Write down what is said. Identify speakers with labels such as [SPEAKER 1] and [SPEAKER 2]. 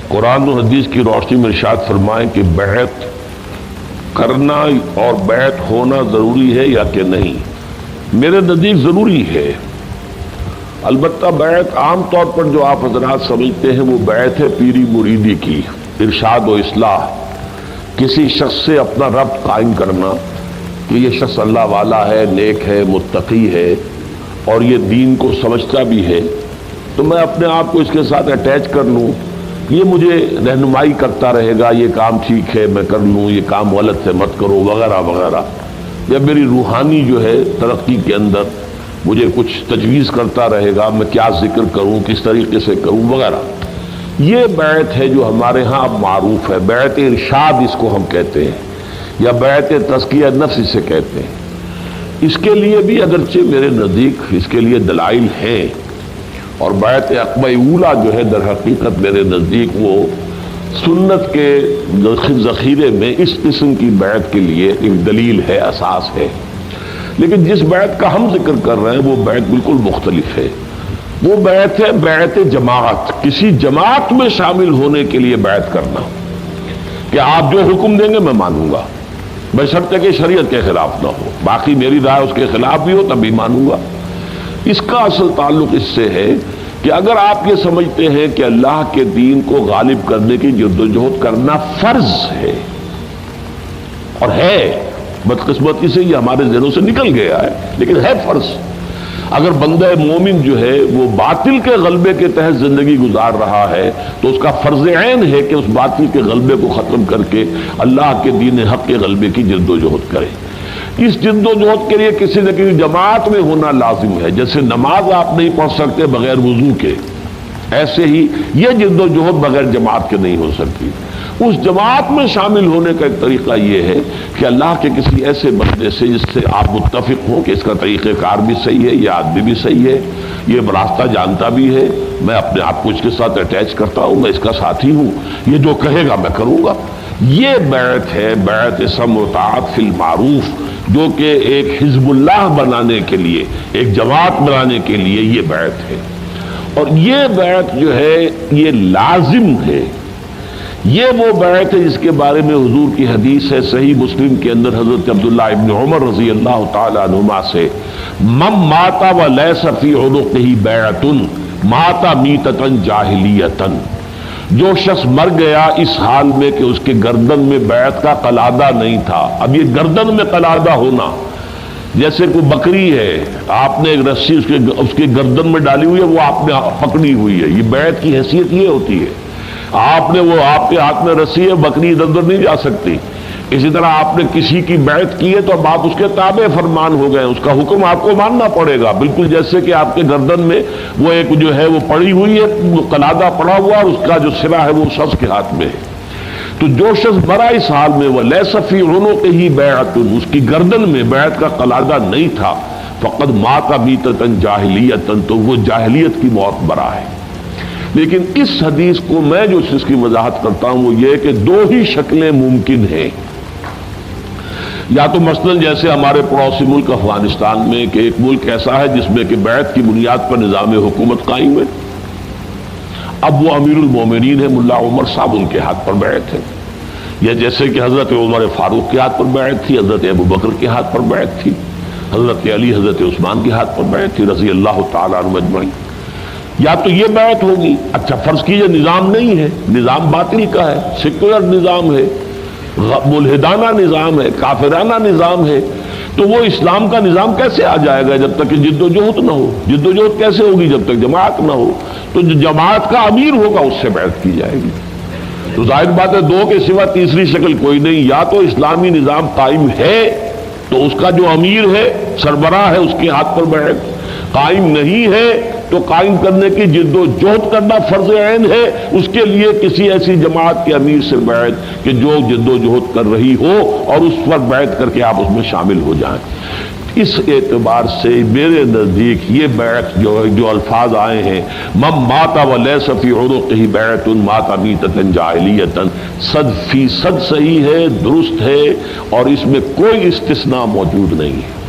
[SPEAKER 1] قرآن و حدیث کی روشنی میں ارشاد فرمائیں کہ بیعت کرنا اور بیعت ہونا ضروری ہے یا کہ نہیں؟ میرے نزدیک ضروری ہے، البتہ بیعت عام طور پر جو آپ حضرات سمجھتے ہیں وہ بیعت ہے پیری مریدی کی، ارشاد و اصلاح، کسی شخص سے اپنا ربط قائم کرنا کہ یہ شخص اللہ والا ہے، نیک ہے، متقی ہے اور یہ دین کو سمجھتا بھی ہے، تو میں اپنے آپ کو اس کے ساتھ اٹیچ کر لوں، یہ مجھے رہنمائی کرتا رہے گا، یہ کام ٹھیک ہے میں کر لوں، یہ کام غلط سے مت کرو وغیرہ وغیرہ، یا میری روحانی جو ہے ترقی کے اندر مجھے کچھ تجویز کرتا رہے گا، میں کیا ذکر کروں، کس طریقے سے کروں وغیرہ۔ یہ بیعت ہے جو ہمارے ہاں اب معروف ہے، بیعت ارشاد اس کو ہم کہتے ہیں، یا بیعت تزکیہ نفس اسے کہتے ہیں۔ اس کے لیے بھی اگرچہ میرے نزدیک اس کے لیے دلائل ہیں، اور بیعت عقبہ اولیٰ جو ہے در حقیقت میرے نزدیک وہ سنت کے ذخیرے میں اس قسم کی بیعت کے لیے ایک دلیل ہے، اساس ہے۔ لیکن جس بیعت کا ہم ذکر کر رہے ہیں وہ بیعت بالکل مختلف ہے، وہ بیعت ہے بیعت جماعت، کسی جماعت میں شامل ہونے کے لیے بیعت کرنا کہ آپ جو حکم دیں گے میں مانوں گا، بشرطے کہ شریعت کے خلاف نہ ہو، باقی میری رائے اس کے خلاف بھی ہو تب بھی مانوں گا۔ اس کا اصل تعلق اس سے ہے کہ اگر آپ یہ سمجھتے ہیں کہ اللہ کے دین کو غالب کرنے کی جدوجہد کرنا فرض ہے، اور ہے، بدقسمتی سے یہ ہمارے ذہنوں سے نکل گیا ہے لیکن ہے فرض، اگر بندہ مومن جو ہے وہ باطل کے غلبے کے تحت زندگی گزار رہا ہے تو اس کا فرض عین ہے کہ اس باطل کے غلبے کو ختم کر کے اللہ کے دین حق کے غلبے کی جدوجہد کرے۔ اس جدوجہد کے لیے کسی نہ کسی جماعت میں ہونا لازم ہے، جیسے نماز آپ نہیں پڑھ سکتے بغیر وضو کے، ایسے ہی یہ جدوجہد بغیر جماعت کے نہیں ہو سکتی۔ اس جماعت میں شامل ہونے کا ایک طریقہ یہ ہے کہ اللہ کے کسی ایسے بندے سے جس سے آپ متفق ہوں کہ اس کا طریقہ کار بھی صحیح ہے، یہ آدمی بھی صحیح ہے، یہ راستہ جانتا بھی ہے، میں اپنے آپ کو اس کے ساتھ اٹیچ کرتا ہوں، میں اس کا ساتھی ہوں، یہ جو کہے گا میں کروں گا۔ یہ بیعت ہے، بیعت سمع و طاعت فی المعروف، جو کہ ایک حزب اللہ بنانے کے لیے، ایک جماعت بنانے کے لیے یہ بیعت ہے۔ اور یہ بیعت جو ہے یہ لازم ہے، یہ وہ بیعت ہے جس کے بارے میں حضور کی حدیث ہے صحیح مسلم کے اندر حضرت عبداللہ ابن عمر رضی اللہ تعالی عنہما سے، من مات ولیس فی عنقہ بیعۃ مات میتۃ جاہلیۃ، جو شخص مر گیا اس حال میں کہ اس کے گردن میں بیعت کا قلادہ نہیں تھا۔ اب یہ گردن میں قلادہ ہونا، جیسے کوئی بکری ہے، آپ نے ایک رسی اس کے گردن میں ڈالی ہوئی ہے، وہ آپ نے پکڑی ہوئی ہے، یہ بیعت کی حیثیت یہ ہوتی ہے۔ آپ نے وہ آپ کے ہاتھ میں رسی ہے، بکری ادھر ادھر نہیں جا سکتی۔ اسی طرح آپ نے کسی کی بیعت کی ہے تو اب آپ اس کے تابع فرمان ہو گئے، اس کا حکم آپ کو ماننا پڑے گا، بالکل جیسے کہ آپ کے گردن میں وہ ایک جو ہے وہ پڑی ہوئی ہے، قلادہ پڑا ہوا اور اس کا جو سرا ہے وہ شخص کے ہاتھ میں ہے۔ تو جو شخص مرا اس حال میں وہ لیس فی عنقہ بیعۃ، اس کی گردن میں بیعت کا قلادہ نہیں تھا، فقد مات میتۃ جاہلیۃ، تو وہ جاہلیت کی موت مرا ہے۔ لیکن اس حدیث کو میں جو اس کی وضاحت کرتا ہوں وہ یہ کہ دو ہی شکلیں ممکن ہیں، یا تو مثلا جیسے ہمارے پڑوسی ملک افغانستان میں کہ ایک ملک ایسا ہے جس میں کہ بیعت کی بنیاد پر نظام حکومت قائم ہے، اب وہ امیر المومنین ہے ملا عمر صاحب، ان کے ہاتھ پر بیعت ہے، یا جیسے کہ حضرت عمر فاروق کے ہاتھ پر بیعت تھی، حضرت ابو بکر کے ہاتھ پر بیعت تھی، حضرت علی حضرت عثمان کے ہاتھ پر بیعت تھی رضی اللہ تعالیٰ عنہم اجمعین۔ یا تو یہ بیعت ہوگی، اچھا فرض کیجئے نظام نہیں ہے، نظام باطل کا ہے، سیکولر نظام ہے، ملحدانہ نظام ہے، کافرانہ نظام ہے، تو وہ اسلام کا نظام کیسے آ جائے گا جب تک کہ جد و جہد نہ ہو؟ جد و جہد کیسے ہوگی جب تک جماعت نہ ہو؟ تو جو جماعت کا امیر ہوگا اس سے بیعت کی جائے گی۔ تو ظاہر بات ہے دو کے سوا تیسری شکل کوئی نہیں، یا تو اسلامی نظام قائم ہے تو اس کا جو امیر ہے سربراہ ہے اس کے ہاتھ پر بیعت، قائم نہیں ہے تو قائم کرنے کی جد و جہد کرنا فرض عین ہے، اس کے لیے کسی ایسی جماعت کے امیر سے بیعت کہ جو جد و جہد کر رہی ہو اور اس پر بیعت کر کے آپ اس میں شامل ہو جائیں۔ اس اعتبار سے میرے نزدیک یہ بیعت جو الفاظ آئے ہیں من مات ولیس فی عنقہ بیعۃ مات میتۃ جاہلیۃ، 100% صحیح ہے، درست ہے، اور اس میں کوئی استثناء موجود نہیں ہے۔